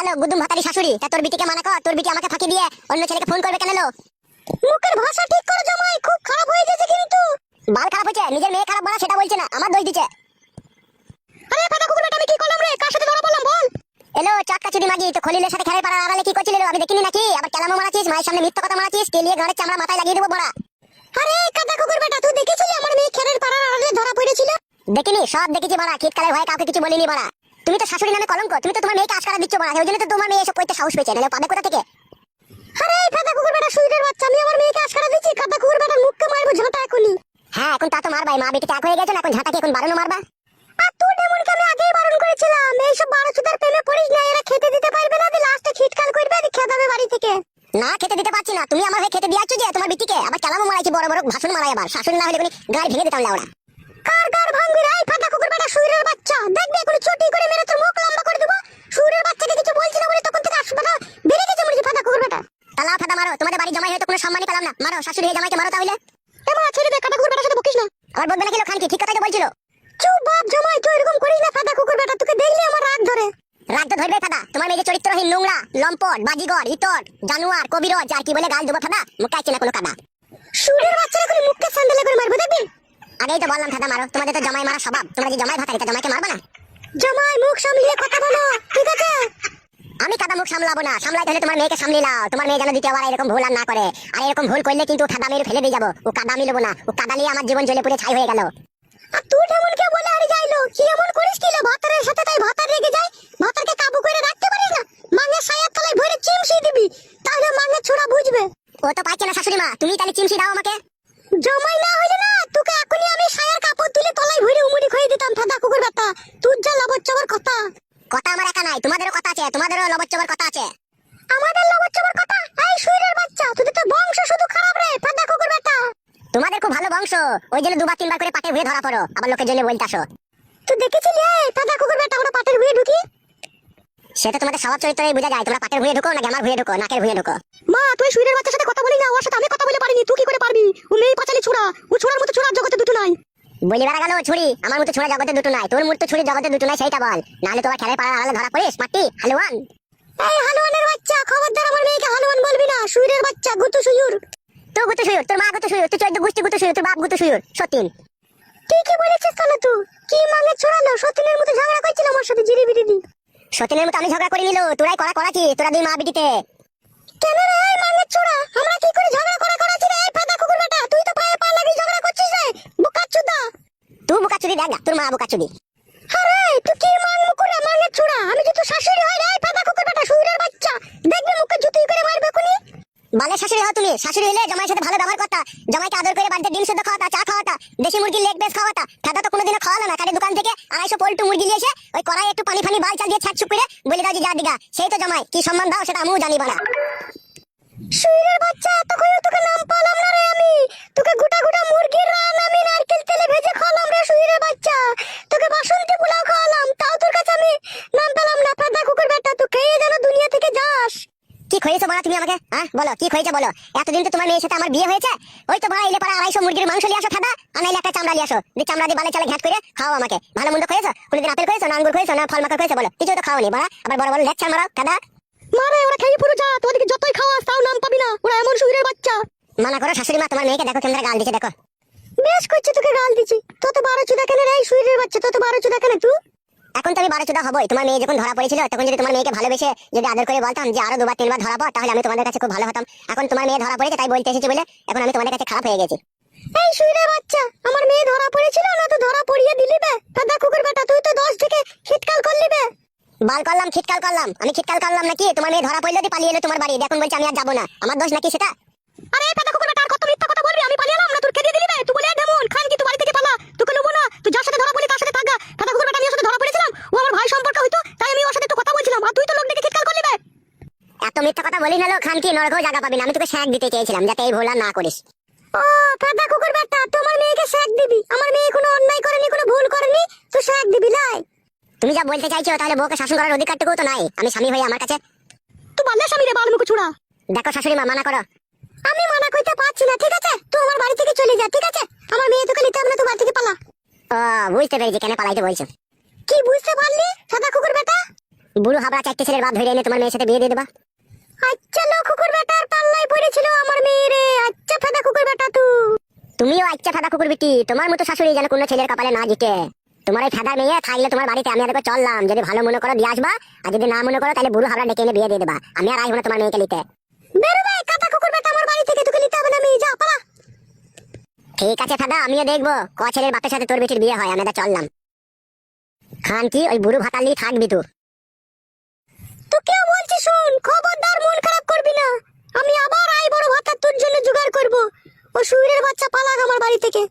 Hello গুদুম ভাতারি শাশুড়ি, তা তোর বিটিকে মানা কর, তোর বিটি আমাকে ফাঁকি দিয়ে অন্য ছেলেকে ফোন করবে কেন লো? মুখের ভাষা ঠিক করো জামাই, খুব খারাপ হয়ে গেছে কিন্তু। বাল খারাপ হয়েছে, নিজের মেয়ে খারাপ বলা সেটা বলছে না, আমার দোষ দিচ্ছে। আরে ফাটা কুকুর বেটা, আমি কি করলাম রে? কার সাথে ধরা পড়লাম বল? এলো চাক্কা চুদি মাগি, তো খলিলের সাথে খেলায় পাড়ার আড়ালে কি করছিলি রে? আমি দেখিনি নাকি? আবার কেলামো মারাছিস, মায়ের সামনে মিথ্যা কথা মারাছিস, তেলিয়ে গাড়ির চামড়া মাথায় লাগিয়ে দেবো বড়া। আরে কাদা কুকুর বেটা, তুই দেখেছিলি আমার মেয়ে খেলার পাড়ার আড়ালে ধরা পড়েছিল? দেখিনি, সব দেখেছি বড়া, শীতকালের ভয়ে কাউকে কিছু বলিনি বড়া। তুমি তো শাশুড়ি নামে কলঙ্ক, তুমি তো তোমার মেয়েকে আশকারা দিচ্ছ বড়া, ওই জন্য তো তোমার মেয়ে এসব করতে সাহস পেয়েছে, নাহলে পাবে কোথা থেকে? আরে কাদা কুকুর বেটা সুইরের বাচ্চা, আমি আমার মেয়েকে আশকারা দিচ্ছি? কাদা কুকুর বেটার মুখকে মারবো ঝাঁটা এখনই। হ্যাঁ এখন তা তো মারবাই, মা বেটিতে এক হয়ে গেছে না, এখন ঝাঁটাকে এখন বারণও মারবা। আর তুই ডেমনকে আমি আগেই বারণ করেছিলাম, এইসব বারোচুদার প্রেমে পড়িস না, এরা খেতে দিতে পারবে না, লাস্টে খিটকাল করবে আর খেতে হবে বাড়ি থেকে। না খেতে দিতে পারছি না, তুমি আমার হয়ে খেতে দিয়াচ্ছ যে তোমার বিটিকে, আবার চালামো মারাইছি, বড় বড় ভাষণ মারাই, আবার শাশুড়ি না হলে কোনি গাড়ি ভেঙে দিতাম লাউড়া। কার গাড় ভাঙবি রে ফাটা কুকুর বেটা সুইরের বাচ্চা? দেখবি এখন চটি করে মেরে তোর মুখ লম্বা করে দেবো। সুইরের বাচ্চাকে কিছু বলছি না বলে তখন থেকে হাসপাতাল বেরিয়ে গেছে মরে ফাটা কুকুর বেটা। তালা ফাটা মারো, তোমাদের বাড়ি জামাই হয়তো কোনো সম্মানই পেলাম না, মারো শাশুড়ি হয়ে জামাইকে মারো তাহলে। এমন ছেড়ে দে, কাটা কুকুর বেটার সাথে বকিস না। আবার বলবে নাকি খান কি ঠিক কথাই তো বলছিল। চুপ বাপ জামাই, তুই এরকম করিস না ফাটা কুকুর বেটা, তোকে দেখলে আমার রাগ ধরে। রাগ তো ধরবে ফাটা, তোমার মেয়ে যে চরিত্রহীন, নোংরা, লম্পট, বাজিগর, ইতর, জানুয়ার, কবিরজ আর কি বলে গাল দেবো ফাটা, মুখে আছে না কোনো কাদা। সুরের বাচ্চারা করে মুখকে স্যান্ডেলে করে মারবো দেখবি। আগেই তো বললাম ফাটা মারো, তোমাদের তো জামাই মারা স্বভাব, তোমরা যে জামাই ভাতারি, তা জামাইকে মারবা না? জামাই মুখ সামলিয়ে কথা বলো, ঠিক আছে? আমি কাদা মুখ সামলাবো না, সামলাইতে হলে তোমার মেয়েকে সামলে নাও, তোমার মেয়ে যেন দ্বিতীয়বার এরকম ভুল আর না করে। আর এরকম ভুল করলে কিন্তু কাদা মেরে ফেলে দিয়ে যাবো, ও কাদা আমি নেবো না, ও কাদা নিয়ে আমার জীবন জ্বলে পুড়ে ছাই হয়ে গেল। আর তুই এমনকে বলে আর যাইলো কি এমন করিস কি? ভাতারের সাথে তাই ভাতার রেগে যায়, ভাতারকে কাবু করে রাখতে পারিস না? মাঙ্গের সায়ার তলায় ভরে চিমসি দিবি, তাহলে মাঙ্গের ছোড়া বুঝবে। ও তো পাইছে না শাশুড়ি মা, তুমি তাহলে চিমসি দাও আমাকে। জামাই না হইলে না, তোকে এখনই আমি সায়ার কাপড় তুলে তলায় ভরে উমুড়ি খুঁয়ে দিতাম ফাদা কুকুর বেটা। তুই যা লবচ্চবার কথা। কথা আমার একা নাই, তোমাদেরও কথা আছে, তোমাদেরও লবচ্চবার কথা আছে। আমাদের লবচ্চবার কথা? এই সুইরের বাচ্চা, তোদের তো বংশ শুধু খারাপ রে ফাদা কুকুর বেটা। তোমাদের খুব ভালো বংশ, ওই জন্য দুবার তিনবার করে পাটে ভুয়ে ধরা পড়ো, আবার লোকের জন্য বলতে আসো। তুই দেখেছিলি এই ফাদা কুকুর বেটা আমরা পাটের ভুয়ে ঢুকি? সেটা তোমাদের স্বভাব চরিত্রেই বোঝা যায়, তোমরা পাটের ভুয়ে ঢুকো নাকি আমার ভুয়ে ঢুকো, নাকের ভুয়ে ঢুকো। মা তুই সুইরের বাচ্চার সাথে কথা বলি না, ওর সাথে আমি কথা বলে পারিনি, তুই কি করে পারবি? ও মেয়ে পাচালি ছোড়া, ও ছোড়ার মতো ছোড়ার জগতে দুটো নাই। বলি বেড়া গেল ছুরি, আমার মতো ছোড়া জগতে দুটো নাই, তোর মতো ছুরি জগতে দুটো নাই, সেইটা বল, নাহলে তোমার খেলে পাড়ার আড়ালে ধরা পড়িস মাটি হালুয়ান। এই হালুয়ানের বাচ্চা, খবরদার আমার মেয়েকে হালুয়ান বলবি না, সুইরের বাচ্চা গুতু সুয়ুর। তো গুতু সুয়ুর, তোর মা গুতু সুয়ুর, তুই 14 গোষ্ঠী গুতু সুয়ুর, তোর বাপ গুতু সুয়ুর, সতীন। ঠিকই বলেছিস তাহলে, তুই কি মাঙ্গে ছোড়ালো, সতীনের মতো ঝগড়া করছিল আমার সাথে জিরি বিরি দি। সতীনের মতো আমি ঝগড়া করে নিল, তোরাই করাছি, তোরা দুই মা বিটিতে। কেন রে এই মাঙ্গে ছোড়া, আমরা কি করে ঝগড়া করাছি রে? এই ফাদা কুকুর বেটা, তুই তো পায়ে পা লাগিয়ে ঝগড়া করছিস রে বুকাচুদা। তুই বুকাচুদি দেখ না, তোর মা বুকাচুদি। আরে তুই কি মাঙ্গ করে মাঙ্গে ছোড়া, আমি যে তোর শাশুড়ি হই রে ফাদা কুকুর বেটা সুইরের বাচ্চা, দেখবি মুখে জুতি করে মারবে কোনি। বালে শাশুড়ি হও তুমি, শাশুড়ি হলে জামাইয়ের সাথে ভালো ব্যবহার করতা, জামাইকে আদর করে বাড়িতে ডিম সেদ্ধ খাওয়াতা, চা খাওয়াতা, দেশি মুরগির লেগ পিস খাওয়াতা। ফাদা তো কোনোদিনও খাওয়ালো না, কাটের দোকান থেকে 250 পোল্ট্রি মুরগি নিয়ে এসে ওই কড়াই একটু পানি ফানি বাল চাল দিয়ে ছাড়ছুপ করে বলে দাও যে যা দিগা, সেই তো জামাই। কি সম্মান দাও সেটা আমিও জানি বাড়া। সুইরের বাচ্চা, তখন তোকে নাম পালাম না রে আমি, তোকে গোটা গোটা মুরগির রান আমি নারকেল তেলে ভেজে খাওয়ালাম রে সুইরের বাচ্চা, তোকে বাসন্তী পোলাও খাওয়ালাম, তাও তোর কাছে আমি নাম পেলাম না ফাদা কুকুর বেটা, তুই খেয়ে যেন দুনিয়া থেকে যাস। কি খয়েছো বলা তুমি আমাকে, হ্যাঁ বলো কি খয়েছে বলো? এতদিন তো তোমার মেয়ের সাথে আমার বিয়ে হয়েছে, ওই তো ভাই এলে পাড়া 250 মুরগির মাংস নিয়ে আসো ফাদা, আনাইলে একটা চামড়া নিয়ে আসো, যে চামড়া দিয়ে বালে চালে ঘাট করে খাও আমাকে। ভালো মন্দ খয়েছো? কোনদিন আপেল খয়েছো না আঙ্গুর খয়েছো না ফল মাখা খয়েছো বলো? কিছু তো খাওনি বাড়া, আবার বড় বড় লেকচার মারো ফাদা। মারে ওরা খেয়ে পুরো যা, তোদেরকে যতই খাওয়াস তাও নাম পাবি না, ওরা এমন সুইরের বাচ্চা। মানা করো শাশুড়ি মা, তোমার মেয়েকে দেখো কেমন গাল দিচ্ছে দেখো। বেশ করছে, তোকে গাল দিচ্ছি, তো 12 চুদা কেন রে সুইরের বাচ্চা, তো 12 চুদা কেন তুই? এখন তো আমি 12 চুদা হবই, তোমার মেয়ে যখন ধরা পড়েছিল তখন যদি তোমার মেয়েকে ভালোবেসে যদি আদর করে বলতাম যে আরো 2বার 3বার ধরা পড়, তাহলে আমি তোমাদের কাছে খুব ভালো হতাম। এখন তোমার মেয়ে ধরা পড়েছে তাই বলতে এসেছি বলে এখন আমি তোমাদের কাছে খারাপ হয়ে গেছি। এই সুইরের বাচ্চা, আমার মেয়ে ধরা পড়েছিল না, তো ধরা পড়িয়ে দিলি বে ফাদা কুকুর বেটা, তুই তো 10 থেকে খিটকাল করলি বে। বাল করলাম খিটকাল করলাম, আমি খিটকাল করলাম নাকি? তোমার মেয়ে ধরা পড়লো পালিয়ে এলো তোমার বাড়ি, এখন বলছে আমি আর যাবো না, আমার দোষ নাকি সেটা? আরে ফাদা কুকুর বেটা, আর কত মিথ্যা কথা বলবি? আমি পালিয়ে এলাম না, তোর খেয়ে দিলি বে, তুই বলে ডেমন খান কি তুই বাড়ি থেকে পালা, তোকে নেবো না, তুই যার সাথে ধরা পড়লি তার সাথে থাকা। ফাদা কুকুর বেটা, আমি ওর সাথে ধরা পড়েছিলাম, ও আমার ভাই সম্পর্ক হইতো, তাই আমি ওর সাথে একটু কথা বলছিলাম, আর তুই তো লোক দেখে খিটকাল করলি বে। এত মিথ্যা কথা বলি না লো খান কি, নরকেও জায়গা পাবি না, আমি তোকে শেক দিতে চেয়েছিলাম যাতে এই ভুল আর না করিস। ও ফাদা কুকুর বেটা, তোমার মেয়েকে শেক দিবি? আমার মেয়ে কোনো অন্যায় করেনি, কোনো ভুল করেনি, তুই শেক দিবি লাই? তুমি যা বলতে চাইছো তাহলে বউকে শাসন করার অধিকারটুকু তো নাই, আমি স্বামী হই আমার কাছে। তুই বললে স্বামী রে বালমুখ ছুড়া। দেখো শাশুড়ি মা, মানা করো। আমি মানা করতে পারছি না, ঠিক আছে? তুই আমার বাড়ি থেকে চলে যা, ঠিক আছে? আমার মেয়ে তোকে নিতে হবে না, তুই বাড়ি থেকে পালা। ও বুঝতে পেরেছি কেন পালাইতে বলছো। কি বুঝতে পারলি ফাদা কুকুর বেটা? বুড়ো হাবড়া চারটে ছেলের বাপ ধরে এনে তোমার মেয়ের সাথে বিয়ে দিয়ে দেবা। আচ্ছা লো কুকুর বেটার পাল্লায় পড়েছিল আমার মেয়ে রে। আচ্ছা ফেদা কুকুর বেটা তুমিও আচ্ছা ফেদা কুকুর বিটি, তোমার মতো শাশুড়ি যেন কোনো ছেলের কপালে না জিতে। তোমার এই ফেদা মেয়ে থাকলে তোমার বাড়িতে আমি আরেকবার চললাম, যদি ভালো মনে করো দিয়ে আসবা, আর যদি না মনে করো তাহলে বুড়ো হাবড়া ডেকে এনে বিয়ে দিয়ে দেবা। আমি আর আসবো না তোমার মেয়েকে নিতে। বেরোবে কাটা কুকুর বেটা আমার বাড়ি থেকে, তোকে নিতে হবে না, মেয়ে যা পালা। ঠিক আছে ফেদা, আমিও দেখবো ক ছেলের বাপের সাথে তোর বেটির বিয়ে হয়। আমি এটা চললাম। খান কি ওই বুড়ো ভাতালি থাকবি তোকেও বলছি শুন, খবরদার মন খারাপ করবি না। আমি আবার আই বড় ভাতা তোর জন্য জোগাড় করব। ও শুইরের বাচ্চা পালাক আমার বাড়ি থেকে।